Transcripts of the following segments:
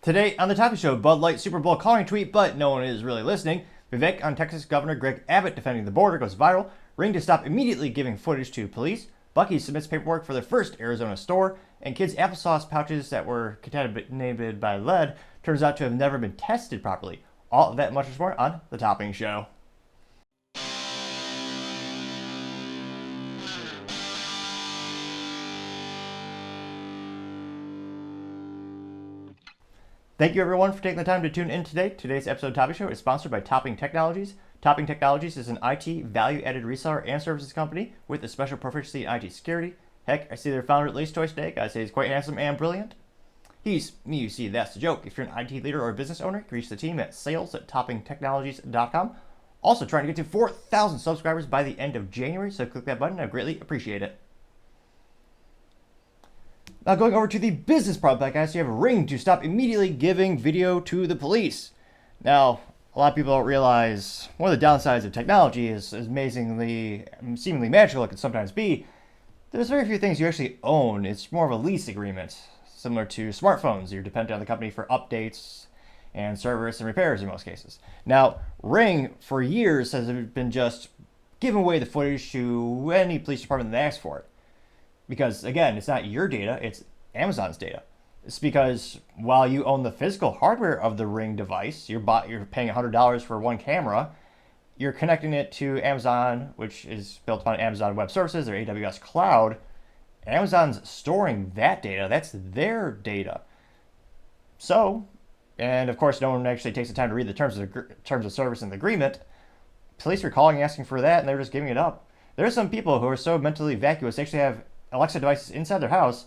Today on the Topic Show, Bud Light Super Bowl calling tweet, but no one is really listening. Vivek on Texas Governor Greg Abbott defending the border goes viral. Ring to stop immediately giving footage to police. Buc-ee's submits paperwork for their first Arizona store. And kids' applesauce pouches that were contaminated by lead turns out to have never been tested properly. All of that and much more on the Topping Show. Thank you everyone for taking the time to tune in today. Today's episode of Topping Show is sponsored by Topping Technologies. Topping Technologies is an IT value-added reseller and services company with a special proficiency in IT security. Heck, I see their founder at Lace Toys today. Gotta say he's quite handsome and brilliant. He's me, you see, that's the joke. If you're an IT leader or a business owner, you can reach the team at sales@toppingtechnologies.com. Also trying to get to 4,000 subscribers by the end of January, so click that button. I greatly appreciate it. Now going over to the business problem podcast, you have Ring to stop immediately giving video to the police. Now, a lot of people don't realize one of the downsides of technology is as amazingly, seemingly magical it can sometimes be. There's very few things you actually own. It's more of a lease agreement, similar to smartphones. You're dependent on the company for updates and service and repairs in most cases. Now, Ring, for years, has been just giving away the footage to any police department that asks for it. Because, again, it's not your data, it's Amazon's data. It's because while you own the physical hardware of the Ring device, you're paying $100 for one camera, you're connecting it to Amazon, which is built upon Amazon Web Services or AWS Cloud. Amazon's storing that data. That's their data. So, and of course, no one actually takes the time to read the terms of service and the agreement. Police are calling and asking for that, and they're just giving it up. There are some people who are so mentally vacuous, they actually have Alexa devices inside their house,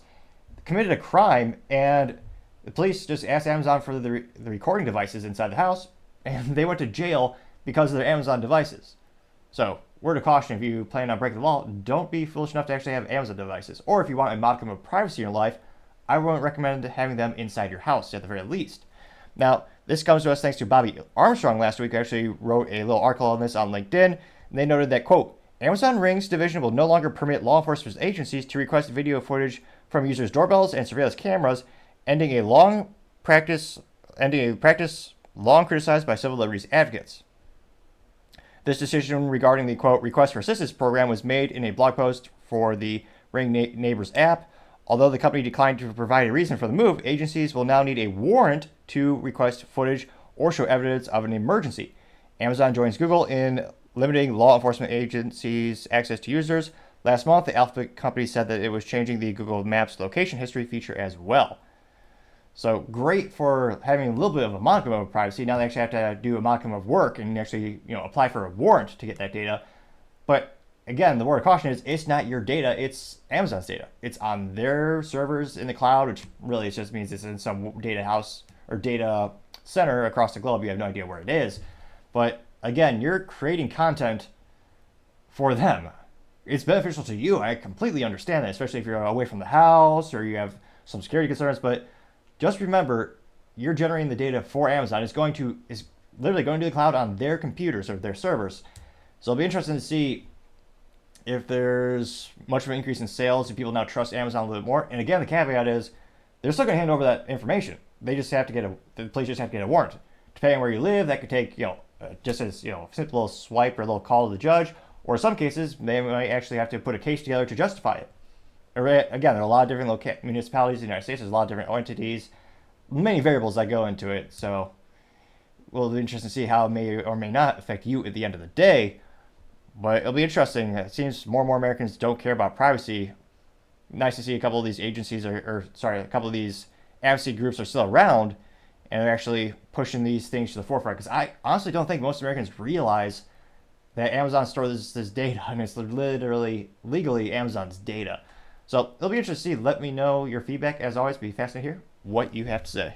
committed a crime, and the police just asked Amazon for the recording devices inside the house, and they went to jail because of their Amazon devices. So, word of caution, if you plan on breaking the law, don't be foolish enough to actually have Amazon devices. Or if you want a modicum of privacy in your life, I wouldn't recommend having them inside your house at the very least. Now, this comes to us thanks to Bobby Armstrong last week. I actually wrote a little article on this on LinkedIn, and they noted that, quote, Amazon Ring's division will no longer permit law enforcement agencies to request video footage from users' doorbells and surveillance cameras, ending a practice long criticized by civil liberties advocates. This decision regarding the, quote, request for assistance program was made in a blog post for the Ring Neighbors app. Although the company declined to provide a reason for the move, agencies will now need a warrant to request footage or show evidence of an emergency. Amazon joins Google in limiting law enforcement agencies' access to users. Last month, the Alphabet company said that it was changing the Google Maps location history feature as well. So great for having a little bit of a modicum of privacy. Now they actually have to do a modicum of work and actually, apply for a warrant to get that data. But again, the word of caution is it's not your data, it's Amazon's data. It's on their servers in the cloud, which really just means it's in some data house or data center across the globe. You have no idea where it is. But again, you're creating content for them. It's beneficial to you. I completely understand that, especially if you're away from the house or you have some security concerns. But just remember, you're generating the data for Amazon. It's literally going to the cloud on their computers or their servers. So it'll be interesting to see if there's much of an increase in sales and people now trust Amazon a little bit more. And again, the caveat is they're still going to hand over that information. They just have to the police just have to get a warrant. Depending on where you live, that could take, just as, a simple little swipe or a little call to the judge, or in some cases, they might actually have to put a case together to justify it. Again, there are a lot of different municipalities in the United States, there's a lot of different entities, many variables that go into it, so it'll be interesting to see how it may or may not affect you at the end of the day, but it'll be interesting. It seems more and more Americans don't care about privacy. Nice to see a couple of these agencies, a couple of these advocacy groups are still around, and they're actually pushing these things to the forefront. Because I honestly don't think most Americans realize that Amazon stores this data, and it's literally legally Amazon's data. So it'll be interesting to see. Let me know your feedback. As always, be fascinated to hear what you have to say.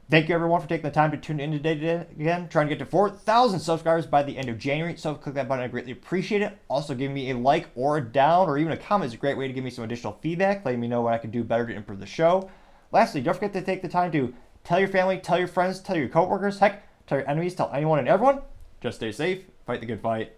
Thank you everyone for taking the time to tune in today again. Trying to get to 4,000 subscribers by the end of January. So click that button. I greatly appreciate it. Also, giving me a like or a down or even a comment is a great way to give me some additional feedback, letting me know what I can do better to improve the show. Lastly, don't forget to take the time to tell your family, tell your friends, tell your coworkers, heck, tell your enemies, tell anyone and everyone. Just stay safe, fight the good fight,